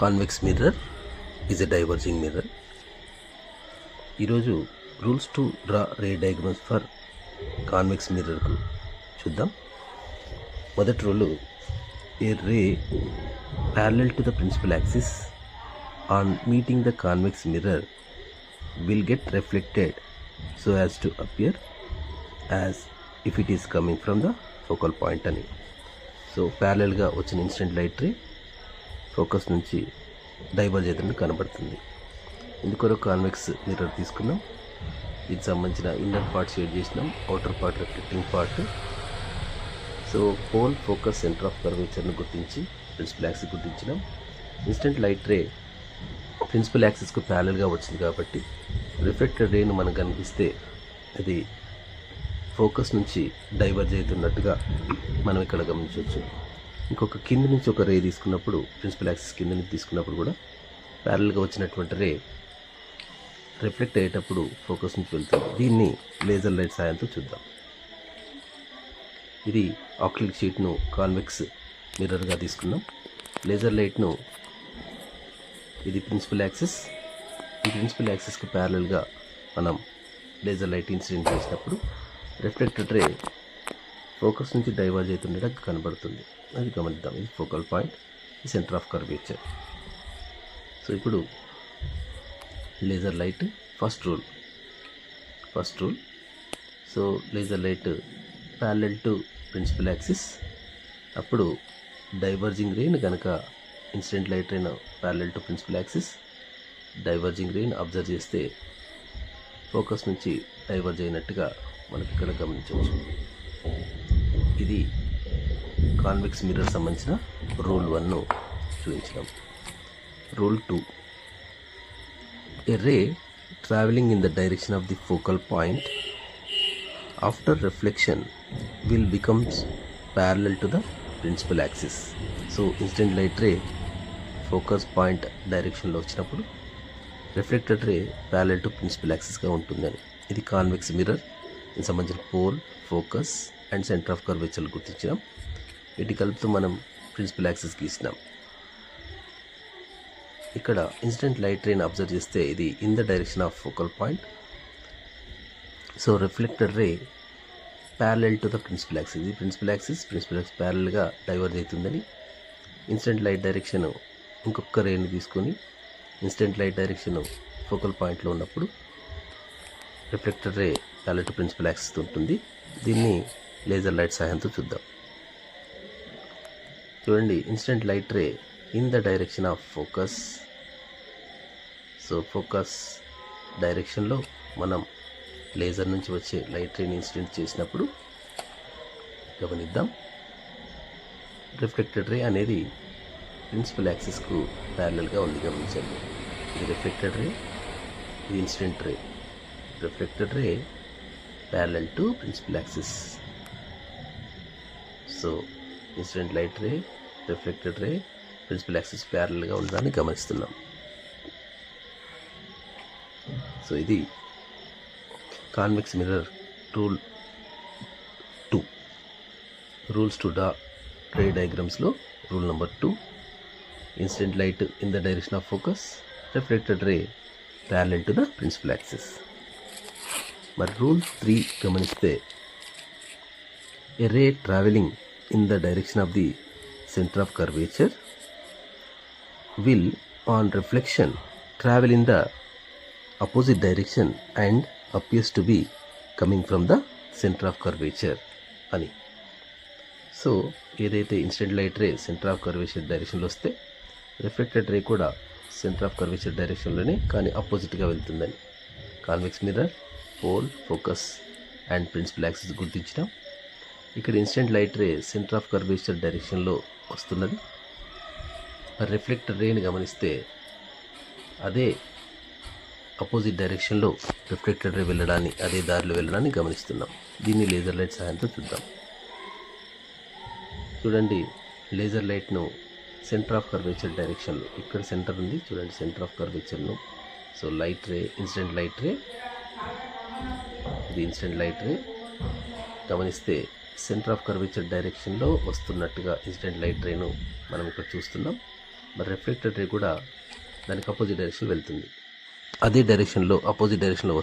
Convex mirror is a diverging mirror. ఈరోజు rules to draw ray diagrams for convex మిర్రర్కు చూద్దాం. మొదటి rule, a ray parallel to the principal axis on meeting the convex mirror will get reflected so as to appear as if it is coming from the focal point అని. So ప్యారలల్గా వచ్చిన incident light ray focus నుంచి diverge అవుతుంటే కనబడుతుంది. ఇందుకొరకు convex mirror తీసుకున్నాం. దీనికి సంబంధించిన ఇన్నర్ పార్ట్ షేడ్ చేసినాం, outer part reflecting part. So pole, focus, centre of కర్వేచర్ను గుర్తించి ప్రిన్సిపల్ యాక్సిస్ గుర్తించినాం. ఇన్సిడెంట్ లైట్ రే ప్రిన్సిపల్ యాక్సిస్కు ప్యారలల్గా వచ్చింది కాబట్టి రిఫ్లెక్టెడ్ రేను మనకు కనిపిస్తే అది ఫోకస్ నుంచి డైవర్జ్ అవుతున్నట్టుగా మనం ఇక్కడ గమనించవచ్చు. ఇంకొక కింద నుంచి ఒక రే తీసుకున్నప్పుడు, ప్రిన్సిపల్ యాక్సిస్ కింద నుంచి తీసుకున్నప్పుడు కూడా ప్యారలల్గా వచ్చినటువంటి రే రిఫ్లెక్ట్ అయ్యేటప్పుడు ఫోకస్ నుంచి వెళ్తుంది. దీన్ని లేజర్ లైట్ సాయంతో చూద్దాం. ఇది ఆక్రిలిక్ షీట్ను కాన్వెక్స్ మిర్రర్గా తీసుకున్నాం. లేజర్ లైట్ను, ఇది ప్రిన్సిపల్ యాక్సిస్, ఈ ప్రిన్సిపల్ యాక్సిస్కి ప్యారలల్గా మనం లేజర్ లైట్ ఇన్సిడెంట్ చేసినప్పుడు రిఫ్లెక్టెడ్ రే ఫోకస్ నుంచి డైవర్జ్ అవుతుండేటట్టు కనబడుతుంది. అది గమనిద్దాం. ఇది ఫోకల్ పాయింట్, ఈ సెంటర్ ఆఫ్ కర్వేచర్. సో ఇప్పుడు laser light first rule. So laser light parallel to principal axis, అప్పుడు డైవర్జింగ్ రేని కనుక ఇన్సిడెంట్ లైట్ రేను parallel to principal axis, diverging రేని అబ్జర్వ్ చేస్తే ఫోకస్ నుంచి డైవర్జ్ అయినట్టుగా మనకి ఇక్కడ గమనించవచ్చు. ఇది కాన్వెక్స్ మిర్రర్ సంబంధించిన రూల్ 1ను చూపించినాం. Rule 2, a ray travelling in the direction of the focal point after reflection will becomes parallel to the principal axis. So incident light ray focus point డైరెక్షన్లో వచ్చినప్పుడు reflected ray parallel to principal యాక్సిస్గా ఉంటుందని. ఇది convex mirror, దీనికి సంబంధించిన pole, focus and centre of curvature గుర్తించినాం. వీటి కలుపుతూ మనం ప్రిన్సిపల్ యాక్సిస్ గీసినాం. ఇక్కడ ఇన్సిడెంట్ లైట్ రేని అబ్జర్వ్ చేస్తే ఇది in the direction of focal point. So reflected ray parallel to the principal axis. ఇది ప్రిన్సిపల్ యాక్సిస్ ప్యారలల్గా డైవర్జ్ అవుతుందని. ఇన్సిడెంట్ లైట్ డైరెక్షన్ ఇంకొక రేని తీసుకొని ఇన్సిడెంట్ లైట్ డైరెక్షన్ ఫోకల్ పాయింట్లో ఉన్నప్పుడు reflected ray parallel to principal axis ఉంటుంది. దీన్ని లేజర్ లైట్ సహాయంతో చూద్దాం. చూడండి, incident light ray in the direction of focus. So focus డైరెక్షన్లో మనం లేజర్ నుంచి వచ్చే లైట్ రేని ఇన్సిడెంట్ చేసినప్పుడు గమనిద్దాం, రిఫ్లెక్టెడ్ రే అనేది ప్రిన్సిపల్ యాక్సిస్కు ప్యారలల్గా ఉంది. గమనించండి, ఇది రిఫ్లెక్టెడ్ రే, ఇది incident ray. Reflected ray parallel to principal axis. So incident light ray, reflected ray principal axis ప్యారలల్గా ఉండడాన్ని గమనిస్తున్నాం. సో ఇది convex mirror rule 2. Rules to draw ray డయాగ్రామ్స్లో rule number 2, incident light in the direction of focus, reflected ray parallel to the principal axis. మరి rule 3 గమనిస్తే, a ray travelling in the direction of the centre of curvature will on reflection travel in the opposite direction and appears to be coming from the center of curvature అని. So ఏదైతే incident light ray centre of curvature డైరెక్షన్లో వస్తే reflected రే కూడా centre of curvature డైరెక్షన్లోనే కానీ అపోజిట్గా వెళ్తుందని convex mirror, pole, focus and principal axis గుర్తించినాం. ఇక్కడ incident light ray centre of curvature డైరెక్షన్లో వస్తున్నది. రిఫ్లెక్టెడ్ రేని గమనిస్తే అదే అపోజిట్ డైరెక్షన్లో రిఫ్లెక్టెడ్ రే వెళ్ళడాన్ని, అదే దారిలో వెళ్ళడాన్ని గమనిస్తున్నాం. దీన్ని లేజర్ లైట్ సహాయంతో చూద్దాం. చూడండి, లేజర్ లైట్ను సెంటర్ ఆఫ్ కర్వేచర్ డైరెక్షన్లో, ఇక్కడ సెంటర్ ఉంది చూడండి, సెంటర్ ఆఫ్ కర్వేచర్ను. So light ray, incident light ray, ఇది ఇన్సిడెంట్ లైట్ రే గమనిస్తే సెంటర్ ఆఫ్ కర్వేచర్ డైరెక్షన్లో వస్తున్నట్టుగా ఇన్సిడెంట్ లైట్ రేను మనం ఇక్కడ చూస్తున్నాం. మరి రిఫ్లెక్టెడ్ రే కూడా దానికి అపోజిట్ డైరెక్షన్ వెళ్తుంది. అదే డైరెక్షన్లో అపోజిట్ డైరెక్షన్లో